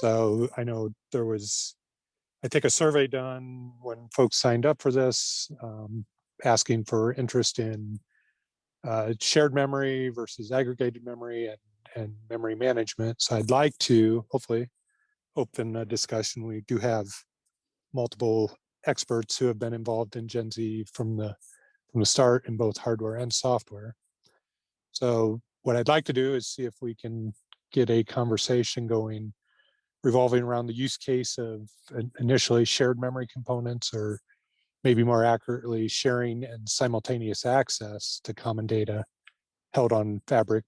So I know there was, I think, a survey done when folks signed up for this, asking for interest in shared memory versus aggregated memory and memory management. So I'd like to hopefully open a discussion. We do have multiple experts who have been involved in Gen Z from the start in both hardware and software. So what I'd like to do is see if we can get a conversation going revolving around the use case of initially shared memory components, or maybe more accurately, sharing and simultaneous access to common data held on Fabric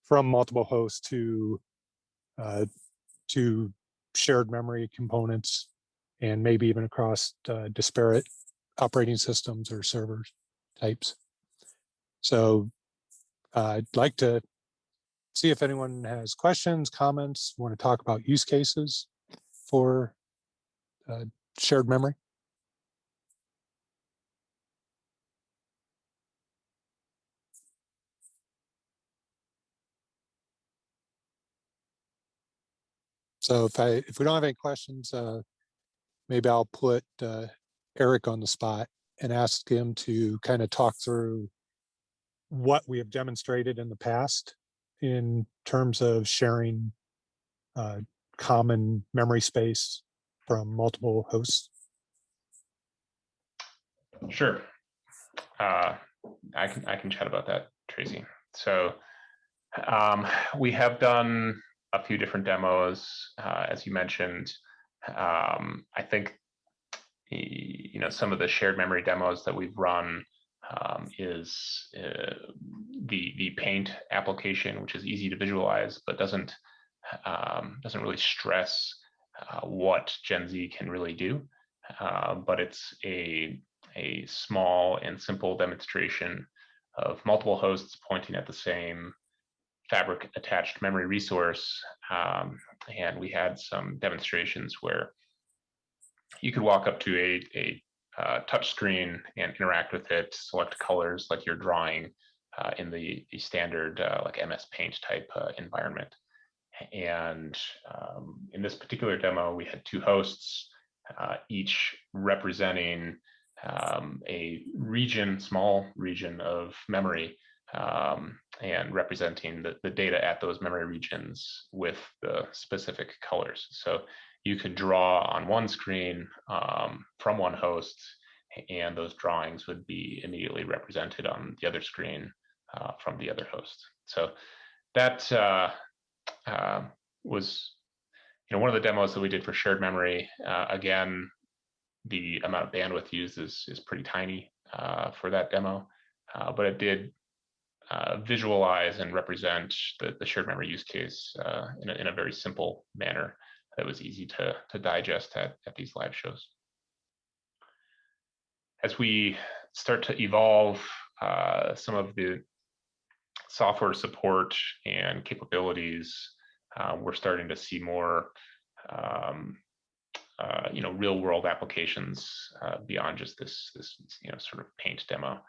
from multiple hosts to shared memory components, and maybe even across disparate operating systems or server types. So I'd like to see if anyone has questions, comments, want to talk about use cases for shared memory. So if we don't have any questions, maybe I'll put Eric on the spot and ask him to kind of talk through what we have demonstrated in the past in terms of sharing common memory space from multiple hosts. Sure. I can chat about that, Tracy. So we have done a few different demos, as you mentioned. I think some of the shared memory demos that we've run is the Paint application, which is easy to visualize, but doesn't really stress what Gen Z can really do. But it's a small and simple demonstration of multiple hosts pointing at the same Fabric attached memory resource. And we had some demonstrations where you could walk up to a touch screen and interact with it, select colors like you're drawing in the standard like MS Paint type environment. And in this particular demo, we had two hosts, each representing a small region of memory, and representing the data at those memory regions with the specific colors. So you could draw on one screen from one host, and those drawings would be immediately represented on the other screen from the other host. So that was one of the demos that we did for shared memory. Again, the amount of bandwidth used is pretty tiny for that demo, but it did visualize and represent the shared memory use case in a very simple manner that was easy to digest at these live shows. As we start to evolve some of the software support and capabilities, we're starting to see more real world applications beyond just this sort of Paint demo.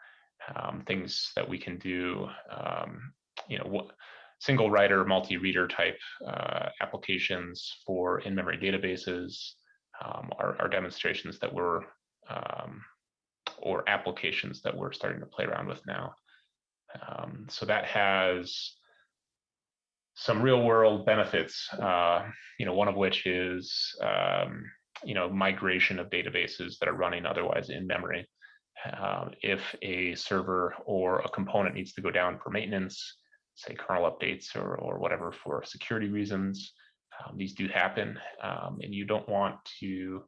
Things that we can do, single writer, multi-reader type applications for in-memory databases are demonstrations that or applications that we're starting to play around with now. So that has some real world benefits, one of which is migration of databases that are running otherwise in memory. If a server or a component needs to go down for maintenance, say kernel updates or whatever for security reasons, these do happen, and you don't want to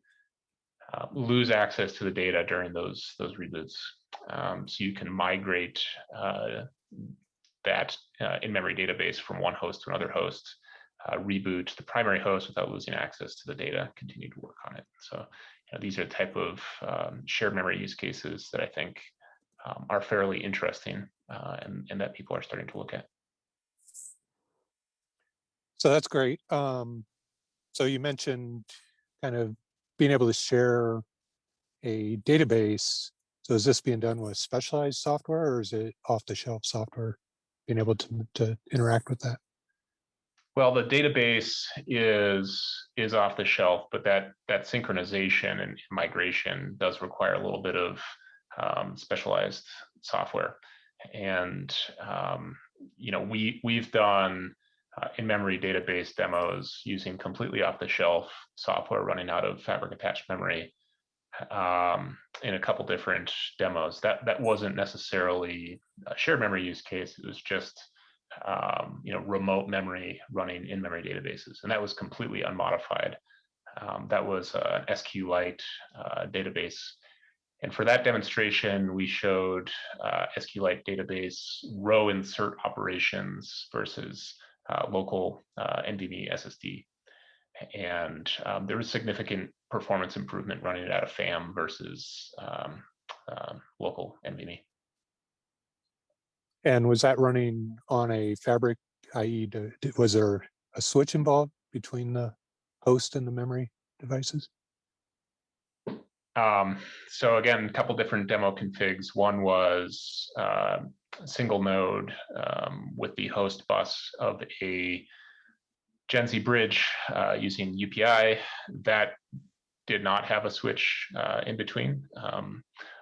lose access to the data during those reboots. So you can migrate that in-memory database from one host to another host, reboot the primary host without losing access to the data, continue to work on it. So these are the type of shared memory use cases that I think are fairly interesting and that people are starting to look at. So that's great. So you mentioned kind of being able to share a database. So is this being done with specialized software, or is it off-the-shelf software, being able to interact with that? Well, the database is off the shelf, but that synchronization and migration does require a little bit of specialized software. And we've done in-memory database demos using completely off-the-shelf software running out of fabric attached memory in a couple different demos. That wasn't necessarily a shared memory use case. It was just remote memory running in-memory databases, and that was completely unmodified. That was an SQLite database. And for that demonstration, we showed SQLite database row insert operations versus local NVMe SSD. And there was significant performance improvement running it out of FAM versus local NVMe. And was that running on a fabric, i.e., was there a switch involved between the host and the memory devices? So again, a couple different demo configs. One was single node with the host bus of a Gen Z bridge using UPI. That did not have a switch in between.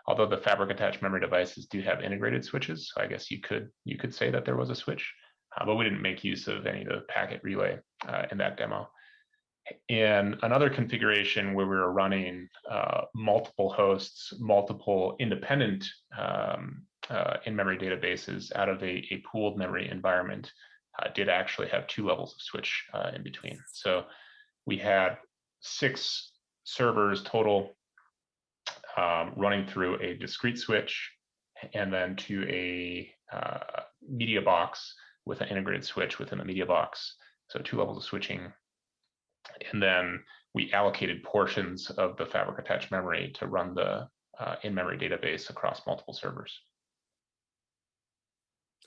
Although the fabric attached memory devices do have integrated switches, so I guess you could say that there was a switch, but we didn't make use of any of the packet relay in that demo. In another configuration where we were running multiple hosts, multiple independent in-memory databases out of a pooled memory environment, did actually have 2 levels of switch in between. So we had 6 servers total running through a discrete switch, and then to a media box with an integrated switch within the media box. So 2 levels of switching. And then we allocated portions of the fabric attached memory to run the in-memory database across multiple servers.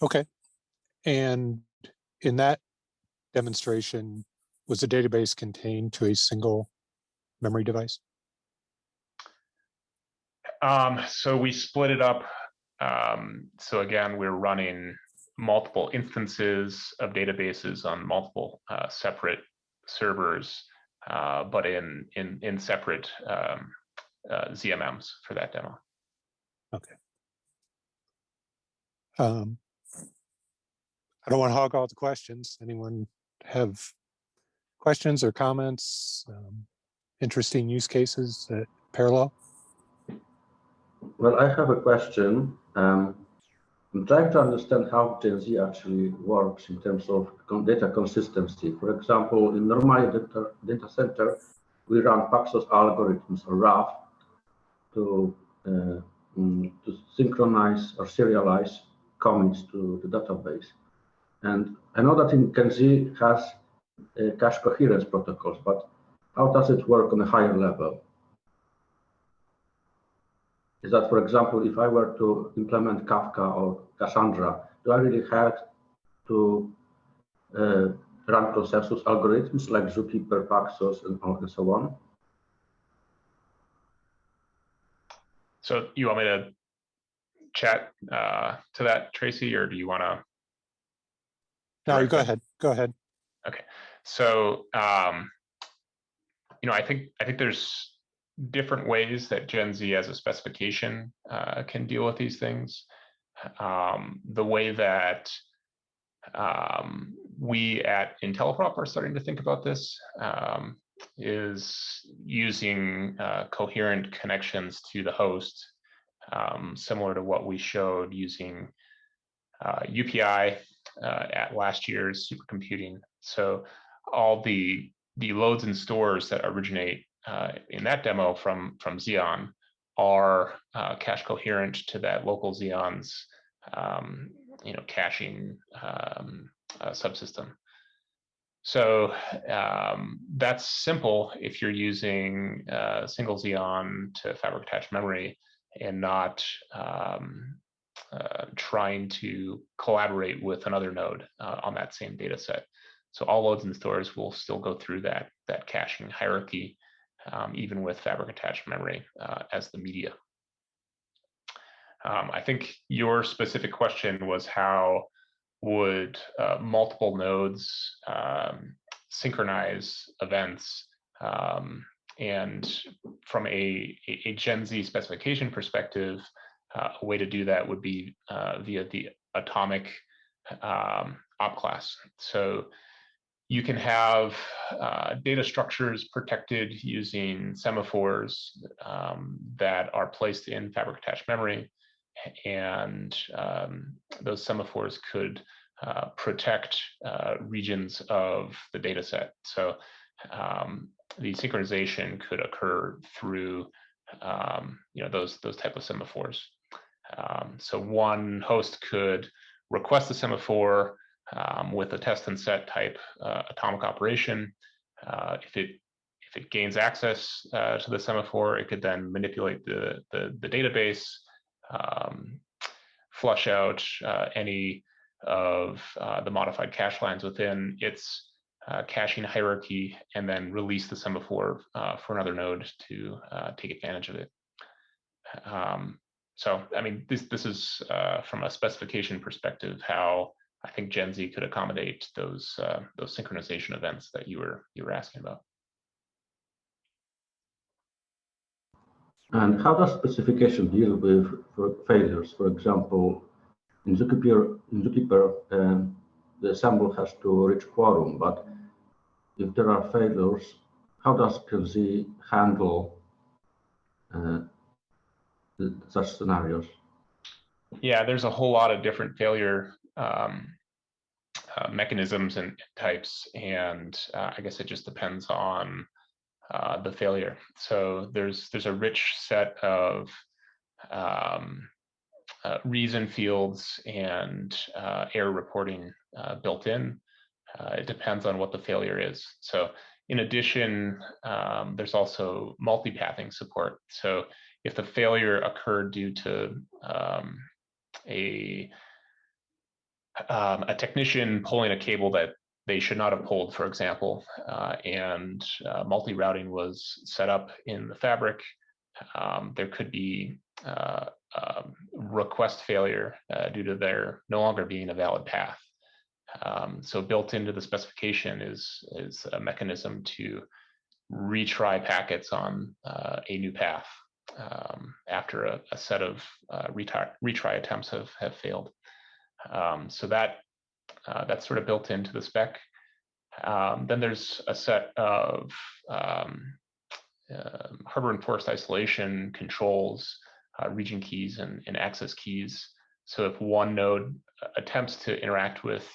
Okay. And in that demonstration, was the database contained to a single memory device? So we split it up. So again, we're running multiple instances of databases on multiple separate servers, but in separate ZMMs for that demo. Okay. I don't want to hog all the questions. Anyone have questions or comments? Interesting use cases that parallel? Well, I have a question. I'm trying to understand how Gen Z actually works in terms of data consistency. For example, in normal data center, we run Paxos algorithms or RAF to synchronize or serialize commits to the database. And I know that in Gen Z has cache coherence protocols, but how does it work on a higher level? Is that, for example, if I were to implement Kafka or Cassandra, do I really have to run consensus algorithms like Zookeeper, Paxos, and so on? So you want me to chat to that, Tracy, or do you want to? No, go ahead. Go ahead. Okay. So I think there's different ways that Gen Z as a specification can deal with these things. The way that we at IntelliProp are starting to think about this is using coherent connections to the host, similar to what we showed using UPI at last year's supercomputing. So all the loads and stores that originate in that demo from Xeon are cache coherent to that local Xeon's caching subsystem. So that's simple if you're using single Xeon to fabric attached memory and not trying to collaborate with another node on that same data set. So all loads and stores will still go through that caching hierarchy, even with fabric attached memory as the media. I think your specific question was how would multiple nodes synchronize events. And from a Gen Z specification perspective, a way to do that would be via the atomic op class. So you can have data structures protected using semaphores that are placed in fabric attached memory. And those semaphores could protect regions of the data set. So the synchronization could occur through those type of semaphores. So one host could request a semaphore with a test and set type atomic operation. If it gains access to the semaphore, it could then manipulate the database, flush out any of the modified cache lines within its caching hierarchy, and then release the semaphore for another node to take advantage of it. So, I mean, this is from a specification perspective how I think Gen Z could accommodate those synchronization events that you were asking about. And how does specification deal with failures? For example, in Zookeeper, the sample has to reach quorum, but if there are failures, how does Gen Z handle such scenarios? Yeah, there's a whole lot of different failure mechanisms and types, and I guess it just depends on the failure. So there's a rich set of reason fields and error reporting built in. It depends on what the failure is. So in addition, there's also multipathing support. So if the failure occurred due to a technician pulling a cable that they should not have pulled, for example, and multi-routing was set up in the fabric, there could be request failure due to there no longer being a valid path. So built into the specification is a mechanism to retry packets on a new path after a set of retry attempts have failed. So that's sort of built into the spec. Then there's a set of harbor enforced isolation controls, region keys and access keys. So if one node attempts to interact with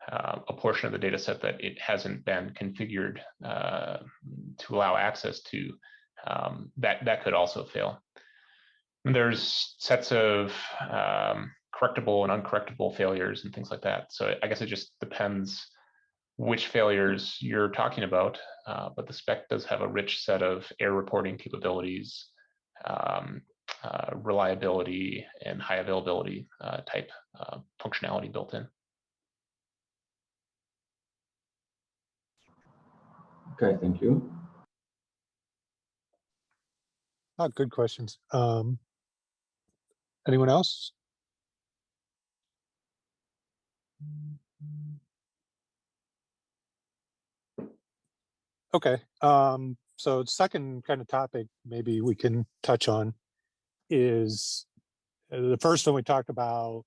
a portion of the data set that it hasn't been configured to allow access to, that could also fail. And there's sets of correctable and uncorrectable failures and things like that. So I guess it just depends which failures you're talking about, but the spec does have a rich set of error reporting capabilities, reliability, and high availability type functionality built in. Okay, thank you. Oh, good questions. Anyone else? Okay. So second kind of topic maybe we can touch on is the first one we talked about,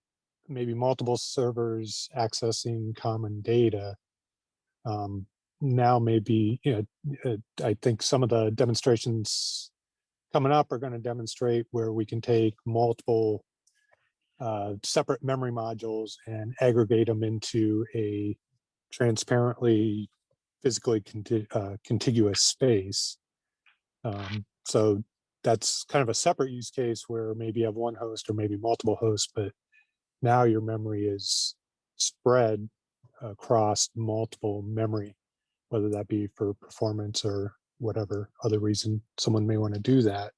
maybe multiple servers accessing common data. Now maybe, I think some of the demonstrations coming up are going to demonstrate where we can take multiple separate memory modules and aggregate them into a transparently physically contiguous space. So that's kind of a separate use case where maybe you have one host or maybe multiple hosts, but now your memory is spread across multiple memory, whether that be for performance or whatever other reason someone may want to do that.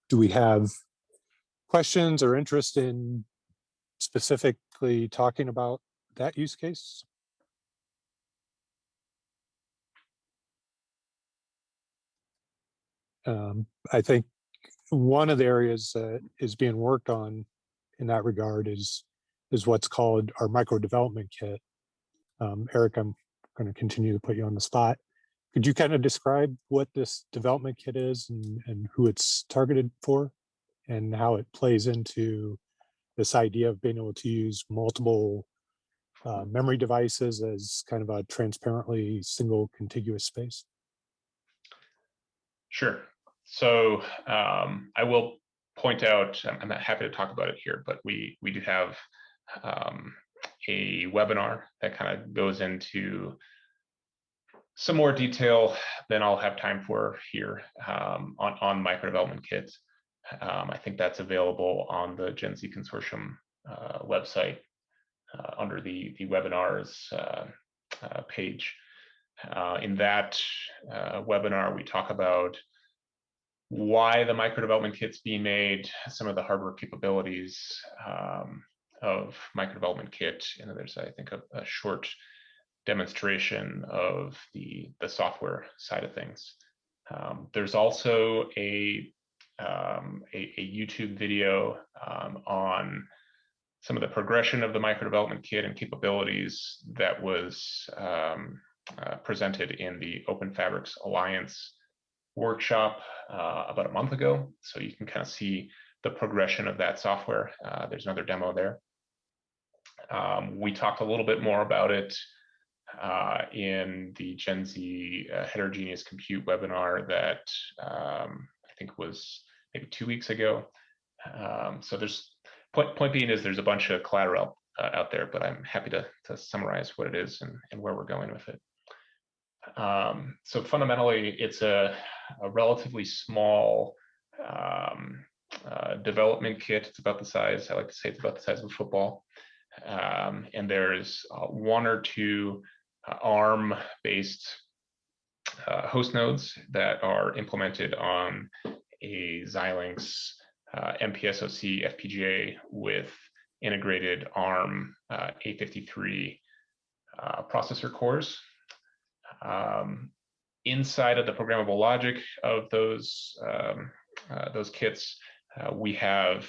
Do we have questions or interest in specifically talking about that use case? I think one of the areas that is being worked on in that regard is is what's called our micro development kit. Eric, I'm going to continue to put you on the spot. Could you kind of describe what this development kit is and who it's targeted for and how it plays into this idea of being able to use multiple memory devices as kind of a transparently single contiguous space? Sure. So I will point out, I'm not happy to talk about it here, but we do have a webinar that kind of goes into some more detail than I'll have time for here on micro development kits. I think that's available on the Gen Z Consortium website under the webinars page. In that webinar, we talk about why the micro development kit's being made, some of the hardware capabilities of micro development kit, and then there's, I think, a short demonstration of the software side of things. There's also a YouTube video on some of the progression of the micro development kit and capabilities that was presented in the Open Fabrics Alliance workshop about a month ago. So you can kind of see the progression of that software. There's another demo there. We talked a little bit more about it in the Gen Z heterogeneous compute webinar that I think was maybe 2 weeks ago. So there's point being is there's a bunch of collateral out there, but I'm happy to summarize what it is and where we're going with it. So fundamentally, it's a relatively small development kit. It's about the size, I like to say it's about the size of a football. And there's 1 or 2 ARM-based host nodes that are implemented on a Xilinx MPSoC FPGA with integrated ARM A53 processor cores. Inside of the programmable logic of those kits, we have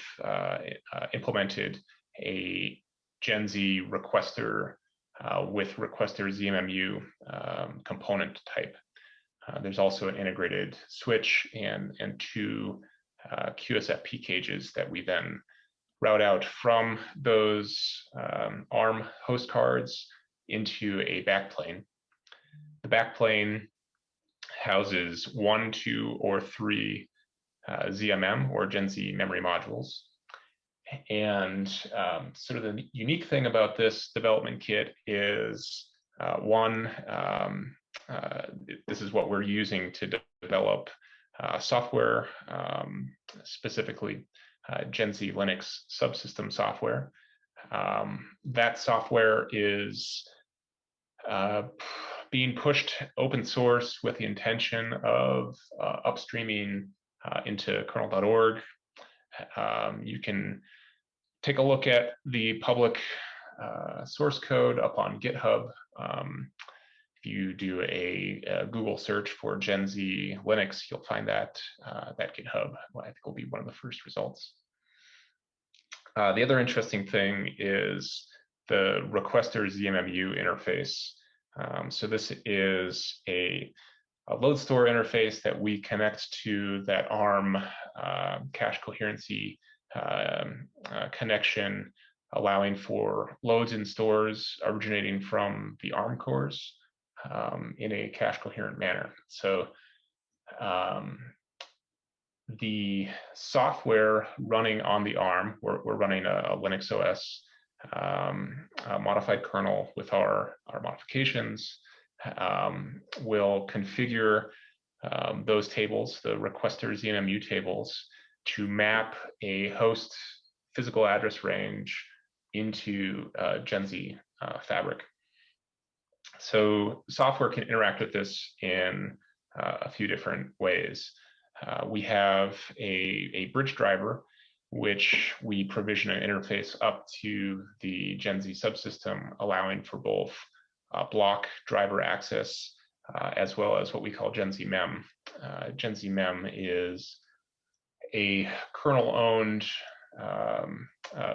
implemented a Gen Z requester with requester ZMMU component type. There's also an integrated switch and 2 QSFP cages that we then route out from those ARM host cards into a backplane. The backplane houses 1, 2, or 3 ZMM or Gen Z memory modules. And sort of the unique thing about this development kit is one, this is what we're using to develop software, specifically Gen Z Linux subsystem software. That software is being pushed open source with the intention of upstreaming into kernel.org. You can take a look at the public source code up on GitHub. If you do a Google search for Gen Z Linux, you'll find that GitHub. I think will be one of the first results. The other interesting thing is the requester ZMMU interface. So this is a load store interface that we connect to that ARM cache coherency connection, allowing for loads and stores originating from the ARM cores in a cache coherent manner. So the software running on the ARM, we're running a Linux OS modified kernel with our modifications, will configure those tables, the requester ZMMU tables, to map a host physical address range into Gen Z fabric. So software can interact with this in a few different ways. We have a bridge driver, which we provision an interface up to the Gen Z subsystem, allowing for both block driver access as well as what we call Gen Z Mem. Gen Z Mem is a kernel-owned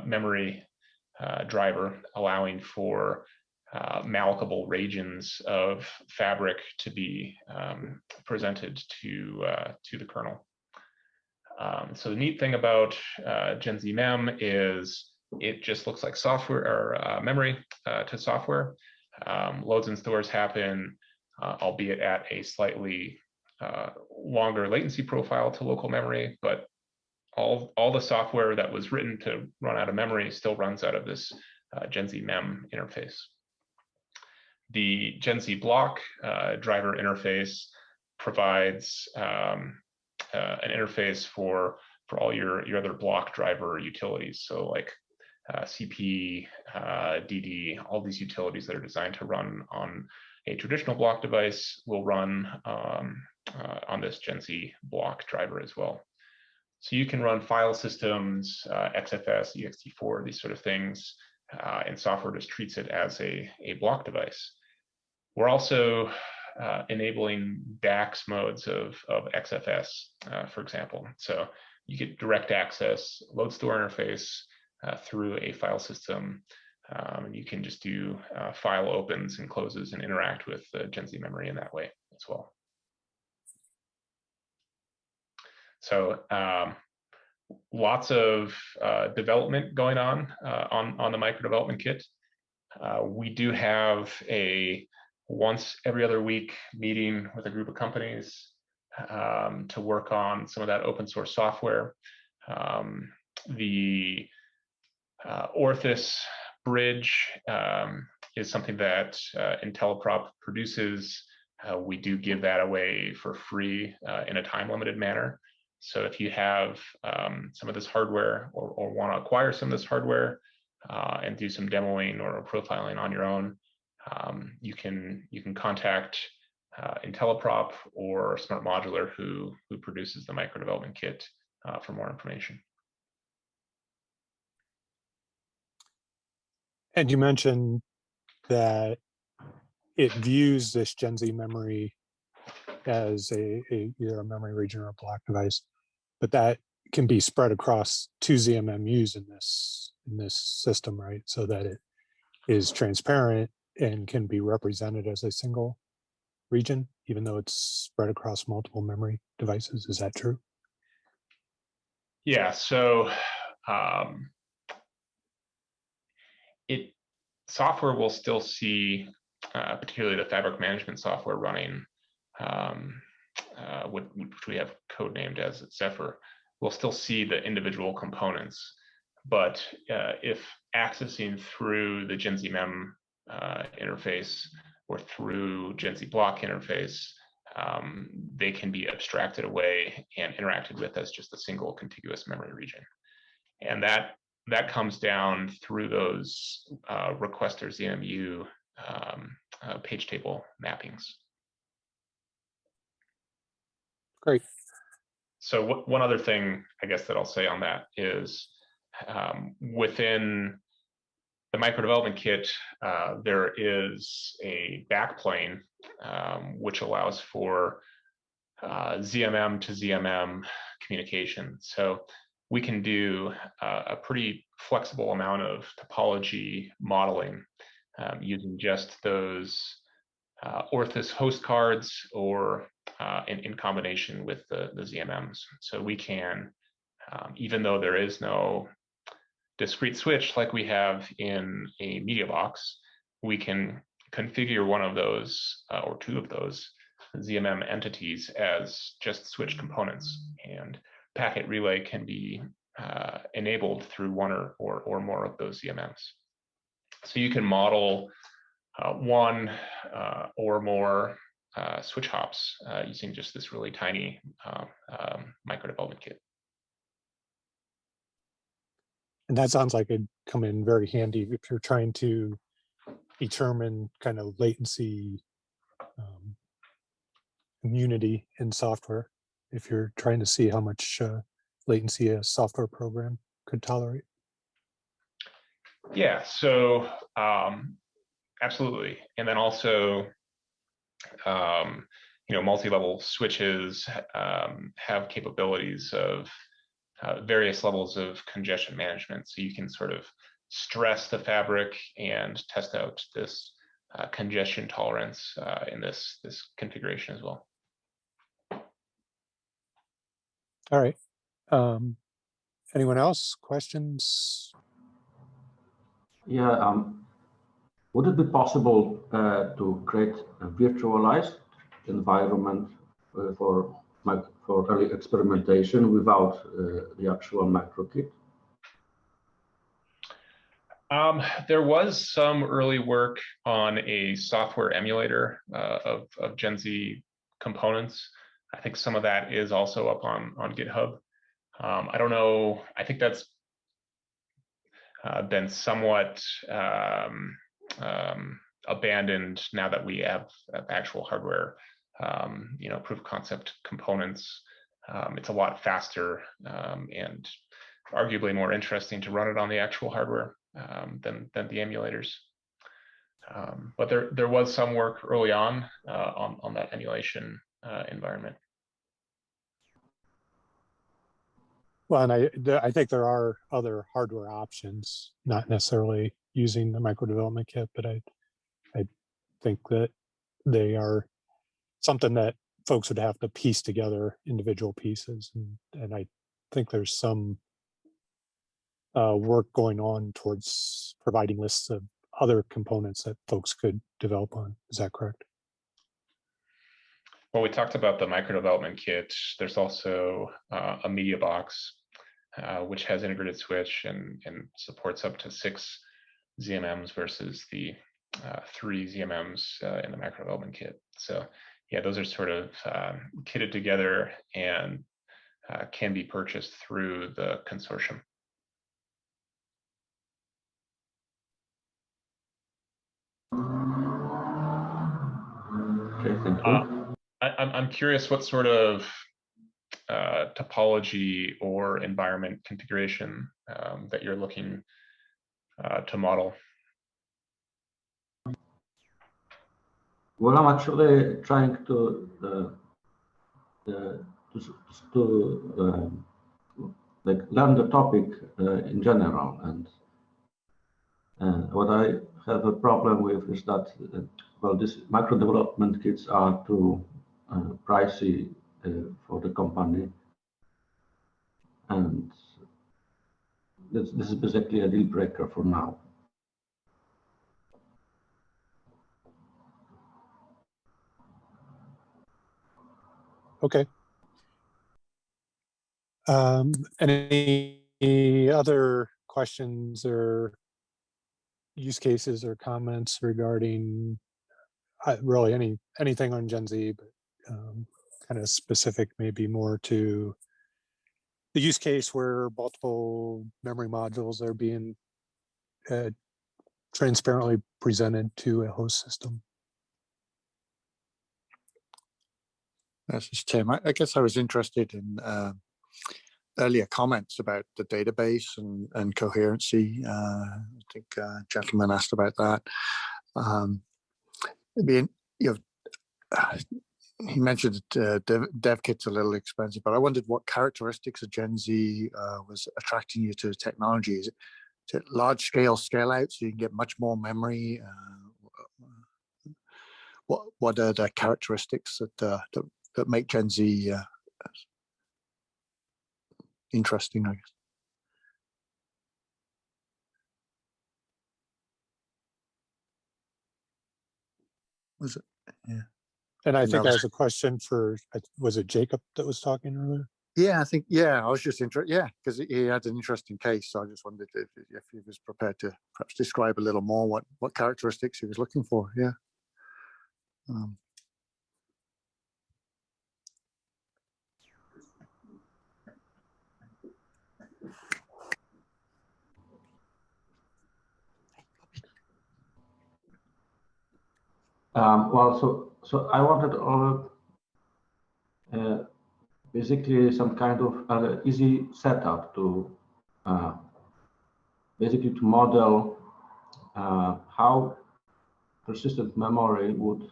memory driver, allowing for malleable regions of fabric to be presented to the kernel. So the neat thing about GenZMem is it just looks like software or memory to software. Loads and stores happen, albeit at a slightly longer latency profile to local memory, but all the software that was written to run out of memory still runs out of this GenZMem interface. The GenZ block driver interface provides an interface for all your other block driver utilities. So like CP, DD, all these utilities that are designed to run on a traditional block device will run on this GenZ block driver as well. So you can run file systems, XFS, ext4, these sort of things, and software just treats it as a block device. We're also enabling DAX modes of XFS, for example. So you get direct access, load store interface through a file system. And you can just do file opens and closes and interact with the GenZ memory in that way as well. So lots of development going on the micro development kit. We do have a once every other week meeting with a group of companies to work on some of that open source software. The Orthis bridge is something that IntelliProp produces. We do give that away for free in a time-limited manner. So if you have some of this hardware or want to acquire some of this hardware and do some demoing or profiling on your own, you can contact IntelliProp or Smart Modular, who produces the micro development kit, for more information. And you mentioned that it views this GenZ memory as either a memory region or a block device, but that can be spread across 2 ZMMUs in this system, right? So that it is transparent and can be represented as a single region, even though it's spread across multiple memory devices. Is that true? Yeah. So software will still see, particularly the fabric management software running, which we have codenamed as Zephyr, we'll still see the individual components. But if accessing through the GenZMem interface or through GenZ block interface, they can be abstracted away and interacted with as just a single contiguous memory region. And that comes down through those requester ZMU page table mappings. Great. So one other thing, I guess, that I'll say on that is within the micro development kit, there is a backplane which allows for ZMM to ZMM communication. So we can do a pretty flexible amount of topology modeling using just those Orthis host cards or in combination with the ZMMs. So we can, even though there is no discrete switch like we have in a media box, we can configure one of those or two of those ZMM entities as just switch components, and packet relay can be enabled through one or more of those ZMMs. So you can model one or more switch hops using just this really tiny micro development kit. And that sounds like it'd come in very handy if you're trying to determine kind of latency immunity in software, if you're trying to see how much latency a software program could tolerate. Yeah, so absolutely. And then also, multi-level switches have capabilities of various levels of congestion management. So you can sort of stress the fabric and test out this congestion tolerance in this configuration as well. All right. Anyone else? Questions? Yeah. Would it be possible to create a virtualized environment for early experimentation without the actual microkit? There was some early work on a software emulator of Gen Z components. I think some of that is also up on GitHub. I don't know. I think that's been somewhat abandoned now that we have actual hardware, proof of concept components. It's a lot faster and arguably more interesting to run it on the actual hardware than the emulators. But there was some work early on that emulation environment. Well, and I think there are other hardware options, not necessarily using the micro development kit, but I think that they are something that folks would have to piece together individual pieces, and I think there's some work going on towards providing lists of other components that folks could develop on. Is that correct? Well, we talked about the micro development kit. There's also a media box, which has integrated switch and supports up to 6 ZMMs versus the 3 ZMMs in the micro development kit. So yeah, those are sort of kitted together and can be purchased through the consortium. Okay, thank you. I'm curious what sort of topology or environment configuration that you're looking to model. Well, I'm actually trying to like learn the topic in general, and what I have a problem with is that well, these micro development kits are too pricey for the company, and this is basically a deal breaker for now. Okay. Any other questions or use cases or comments regarding really anything on Gen Z, but kind of specific, maybe more to the use case where multiple memory modules are being transparently presented to a host system? This is Tim. I guess I was interested in earlier comments about the database and coherency. I think a gentleman asked about that. He mentioned dev kit's a little expensive, but I wondered what characteristics of Gen Z was attracting you to the technology. Is it large scale out so you can get much more memory? What are the characteristics that make Gen Z interesting, I guess? Was it? Yeah. And I think that was a question for, was it Jacob that was talking earlier? Yeah, I think, I was just interested, because he had an interesting case. So I just wondered if he was prepared to perhaps describe a little more what characteristics he was looking for. Yeah. Well, so I wanted basically some kind of easy setup to basically to model how persistent memory would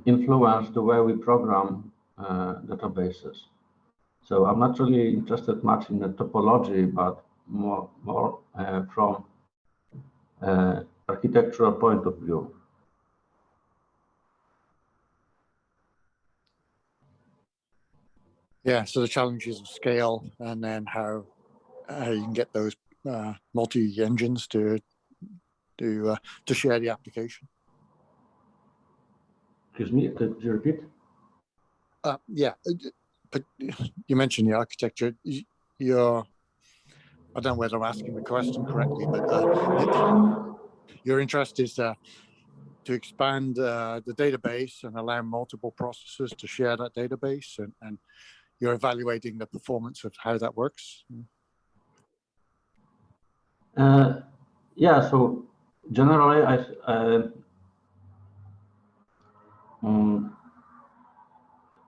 influence the way we program databases. So I'm not really interested much in the topology, but more from architectural point of view. Yeah, so the challenges of scale, and then how you can get those multi-engines to share the application. Excuse me, could you repeat? Yeah, but you mentioned the architecture. You're, I don't know whether I'm asking the question correctly, but your interest is to expand the database and allow multiple processors to share that database, and you're evaluating the performance of how that works. Yeah, so generally, I'm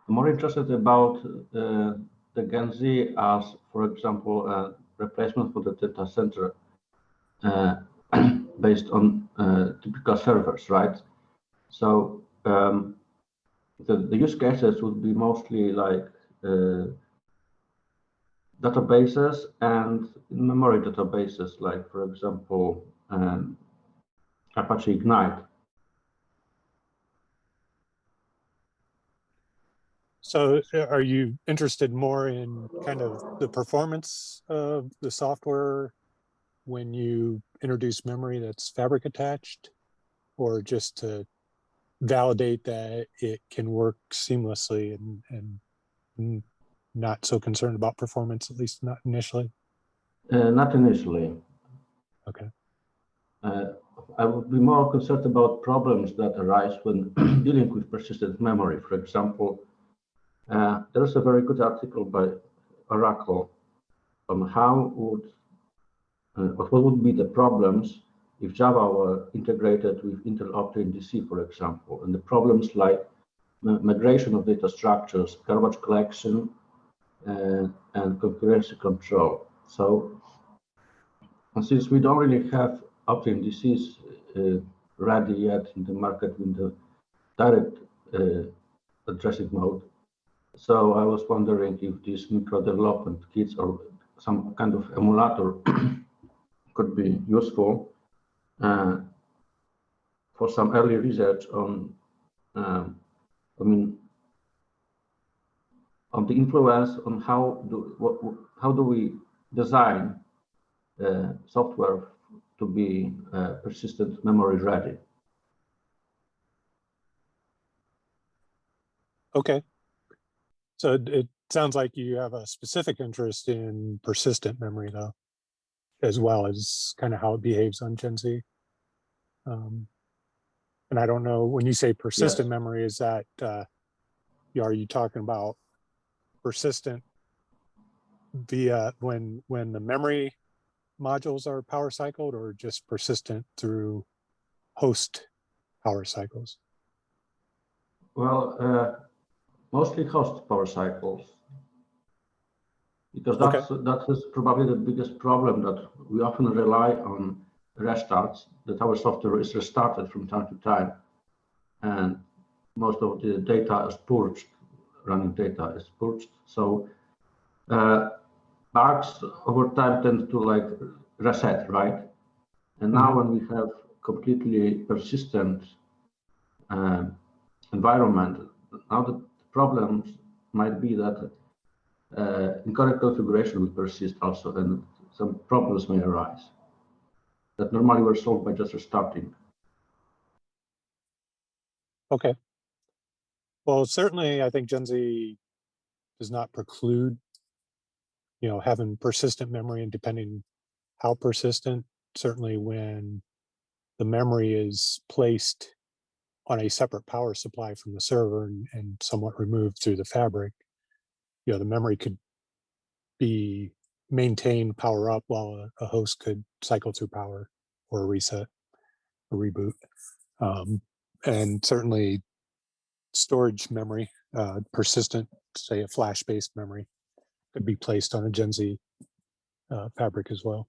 more interested about the Gen Z as, for example, a replacement for the data center based on typical servers, right? So the use cases would be mostly like databases and memory databases, like, for example, Apache Ignite. So are you interested more in kind of the performance of the software when you introduce memory that's fabric attached, or just to validate that it can work seamlessly and not so concerned about performance, at least not initially? Not initially. Okay. I would be more concerned about problems that arise when dealing with persistent memory. For example, there's a very good article by Oracle on how what would be the problems if Java were integrated with Intel Optane DC, for example, and the problems like migration of data structures, garbage collection, and concurrency control. So, and since we don't really have Optane DCs ready yet in the market in the direct addressing mode, so I was wondering if these micro development kits or some kind of emulator could be useful for some early research on, on the influence on how do we design software to be persistent memory ready. Okay. So it sounds like you have a specific interest in persistent memory, though, as well as kind of how it behaves on Gen Z. And I don't know, when you say persistent memory, is that, are you talking about persistent via when the memory modules are power cycled, or just persistent through host power cycles? Well, mostly host power cycles, because that is probably the biggest problem, that we often rely on restarts, that our software is restarted from time to time, and most of the data is purged, running data is purged. So bugs over time tend to like reset, right? And now when we have completely persistent environment, now the problems might be that incorrect configuration will persist also, and some problems may arise that normally were solved by just restarting. Okay. Well, certainly I think Gen Z does not preclude, having persistent memory, and depending how persistent, certainly when the memory is placed on a separate power supply from the server and somewhat removed through the fabric, the memory could be maintained, power up, while a host could cycle through power or reset or reboot. And certainly storage memory, persistent, say a flash-based memory, could be placed on a Gen Z fabric as well.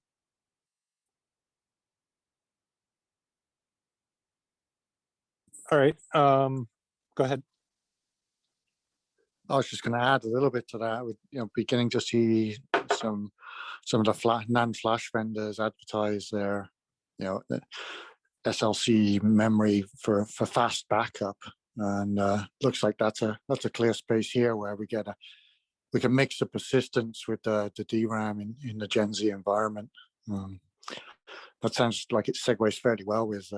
All right, go ahead. I was just going to add a little bit to that. With beginning to see some of the NAND flash vendors advertise their the SLC memory for fast backup, and looks like that's a clear space here where we can mix the persistence with the DRAM in the Gen Z environment. That sounds like it segues fairly well with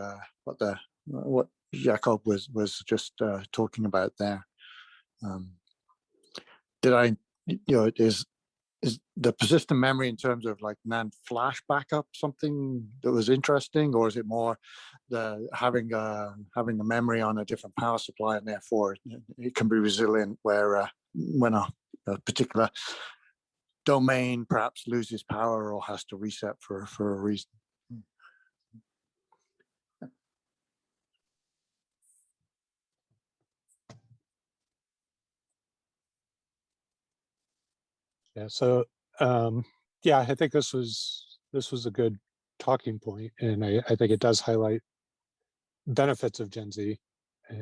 what Jakob was just talking about there. Is the persistent memory in terms of like NAND flash backup something that was interesting, or is it more the having the memory on a different power supply and therefore it can be resilient where when a particular domain perhaps loses power or has to reset for a reason? Yeah. So yeah, I think this was a good talking point, and I think it does highlight benefits of Gen Z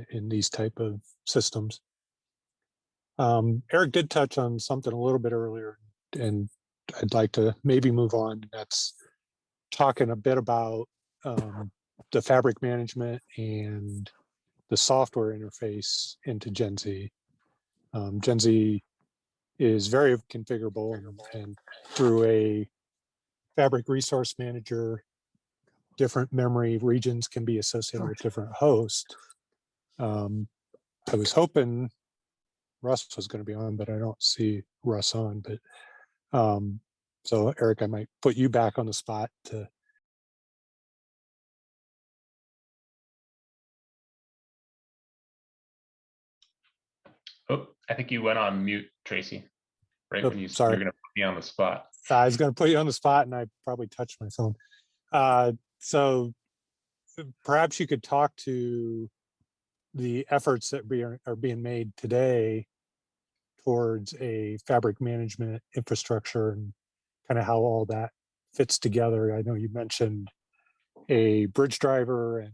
in these type of systems. Eric did touch on something a little bit earlier, and I'd like to maybe move on. That's talking a bit about the fabric management and the software interface into Gen Z. Gen Z is very configurable, and through a fabric resource manager, different memory regions can be associated with different hosts. I was hoping Russ was going to be on, but I don't see Russ on. But so Eric, I might put you back on the spot to. Oh, I think you went on mute, Tracy, right when you said Sorry. you're going to put me on the spot. I was going to put you on the spot, and I probably touched my phone. So perhaps you could talk to the efforts that are being made today towards a fabric management infrastructure and kind of how all that fits together. I know you mentioned a bridge driver and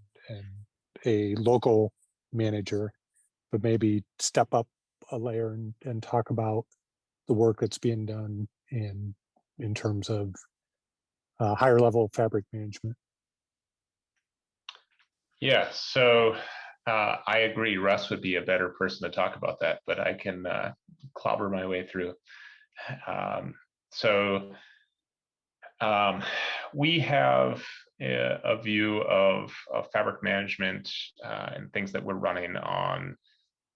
a local manager, but maybe step up a layer and talk about the work that's being done in terms of higher level fabric management. Yeah, so I agree. Russ would be a better person to talk about that, but I can clobber my way through. We have a view of fabric management and things that we're running on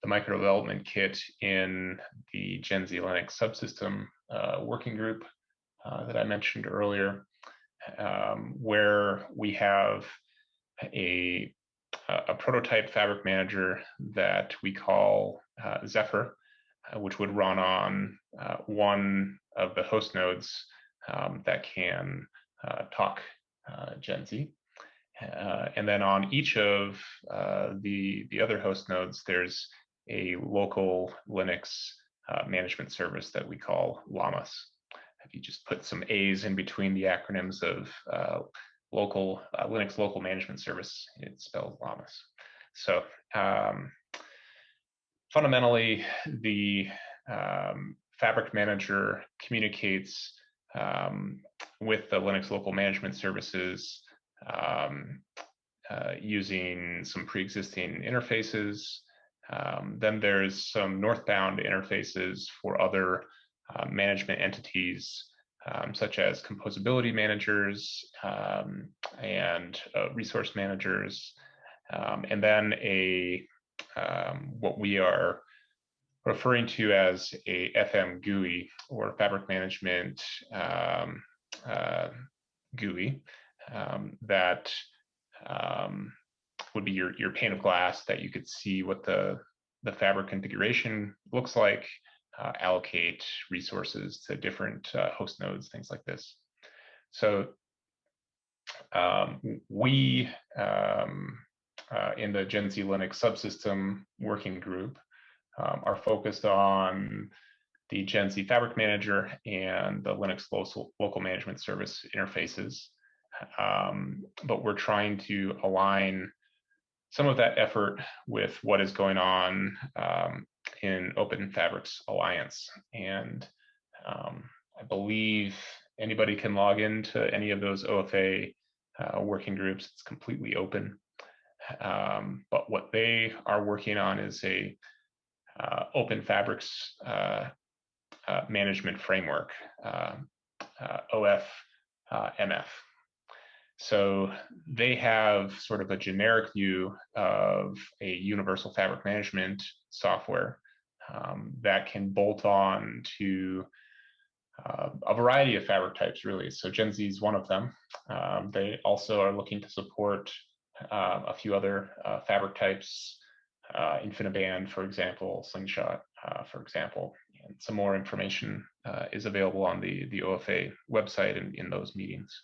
the micro development kit in the Gen Z Linux subsystem working group that I mentioned earlier, where we have a prototype fabric manager that we call Zephyr, which would run on one of the host nodes that can talk Gen Z. And then on each of the other host nodes, there's a local Linux management service that we call Llamas. If you just put some A's in between the acronyms of local Linux local management service, it's spelled Llamas. So fundamentally, the fabric manager communicates with the Linux local management services using some pre-existing interfaces. Then there's some northbound interfaces for other management entities, such as composability managers and resource managers, and then what we are referring to as a FM GUI, or fabric management GUI, that would be your pane of glass that you could see what the fabric configuration looks like, allocate resources to different host nodes, things like this. So we, in the Gen Z Linux subsystem working group, are focused on the Gen Z Fabric Manager and the Linux local management service interfaces. But we're trying to align some of that effort with what is going on in Open Fabrics Alliance. And I believe anybody can log into any of those OFA working groups. It's completely open. But what they are working on is a Open Fabrics management framework, OFMF. So they have sort of a generic view of a universal fabric management software that can bolt on to a variety of fabric types, really. So Gen Z is one of them. They also are looking to support a few other fabric types, InfiniBand, for example, Slingshot, for example. And some more information is available on the OFA website and in those meetings.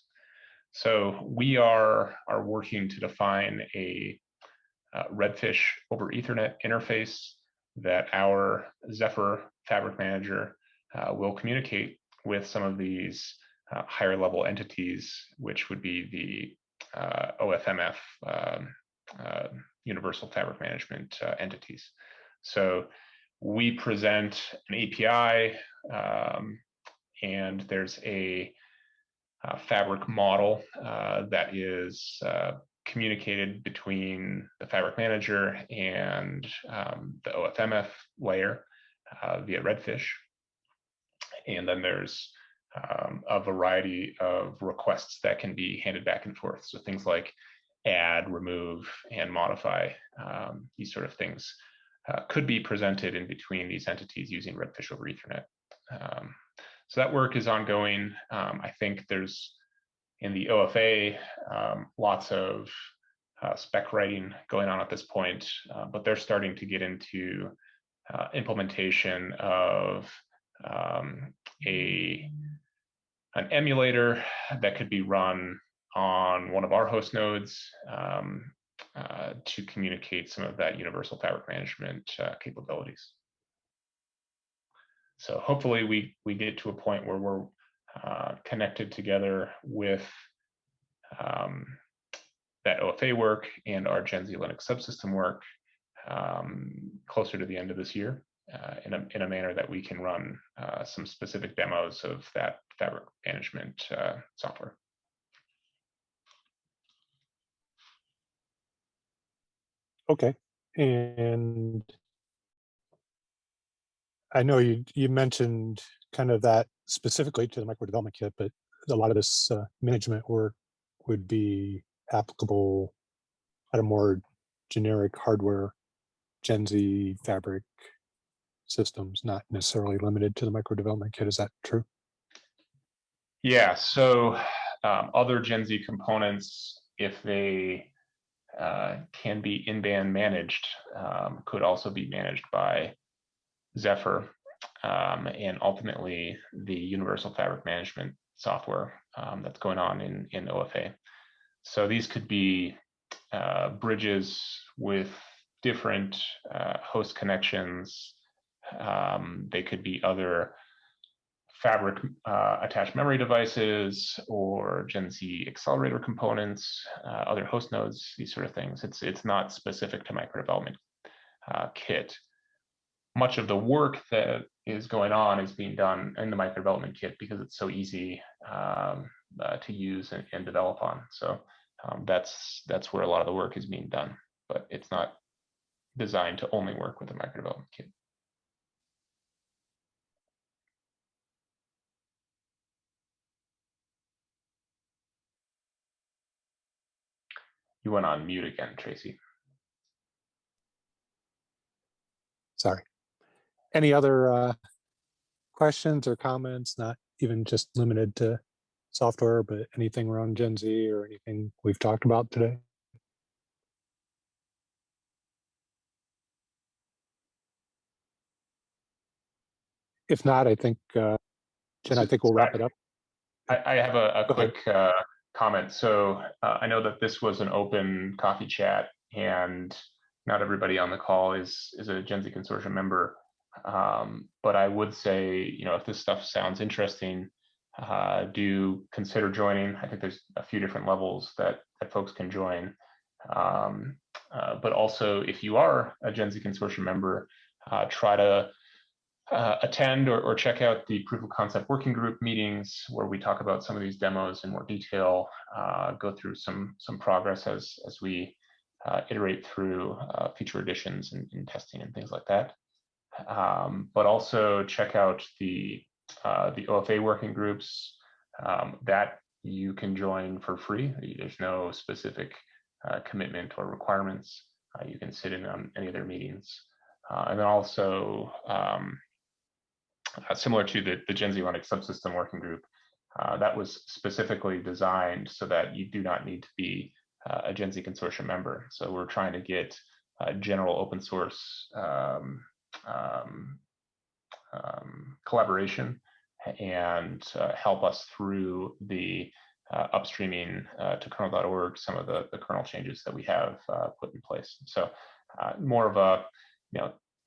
So we are working to define a Redfish over Ethernet interface that our Zephyr Fabric Manager will communicate with some of these higher level entities, which would be the OFMF Universal Fabric Management entities. So we present an API, and there's a fabric model that is communicated between the Fabric Manager and the OFMF layer via Redfish. And then there's a variety of requests that can be handed back and forth. So things like add, remove, and modify, these sort of things could be presented in between these entities using Redfish over Ethernet. So that work is ongoing. I think there's, in the OFA, lots of spec writing going on at this point, but they're starting to get into implementation of an emulator that could be run on one of our host nodes to communicate some of that universal fabric management capabilities. So hopefully we get to a point where we're connected together with that OFA work and our Gen Z Linux subsystem work closer to the end of this year in a manner that we can run some specific demos of that fabric management software. Okay, and I know you mentioned kind of that specifically to the micro development kit, but a lot of this management work would be applicable at a more generic hardware Gen Z fabric systems, not necessarily limited to the micro development kit. Is that true? Yeah, so other Gen Z components, if they can be in-band managed, could also be managed by Zephyr, and ultimately the universal fabric management software that's going on in OFA. So these could be bridges with different host connections. They could be other fabric attached memory devices or Gen Z accelerator components, other host nodes, these sort of things. It's not specific to micro development kit. Much of the work that is going on is being done in the micro development kit because it's so easy to use and develop on. So that's where a lot of the work is being done, but it's not designed to only work with the micro development kit. You went on mute again, Tracy. Sorry. Any other questions or comments, not even just limited to software, but anything around Gen Z or anything we've talked about today? If not, I think, Jen, I think we'll wrap it up. I have a quick comment. So I know that this was an open coffee chat and not everybody on the call is a Gen Z consortium member. But I would say, if this stuff sounds interesting, do consider joining. I think there's a few different levels that folks can join. But also, if you are a Gen Z Consortium member, try to attend or check out the proof of concept working group meetings where we talk about some of these demos in more detail, go through some progress as we iterate through feature additions and testing and things like that. But also check out the OFA working groups that you can join for free. There's no specific commitment or requirements. You can sit in on any of their meetings. And then also, similar to the Gen Z Linux subsystem working group, that was specifically designed so that you do not need to be a Gen Z Consortium member. So we're trying to get general open source collaboration and help us through the upstreaming to kernel.org, some of the kernel changes that we have put in place. So more of a,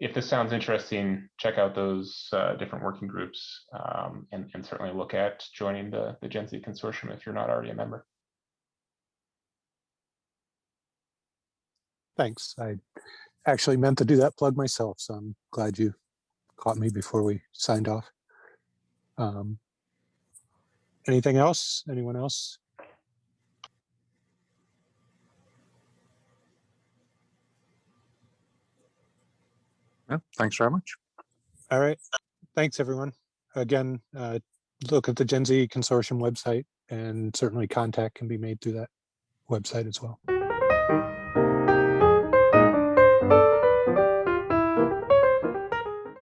if this sounds interesting, check out those different working groups and certainly look at joining the Gen Z Consortium if you're not already a member. Thanks. I actually meant to do that plug myself, so I'm glad you caught me before we signed off. Anything else? Anyone else? Yeah, thanks very much. All right. Thanks, everyone. Again, look at the Gen Z Consortium website, and certainly contact can be made through that website as well.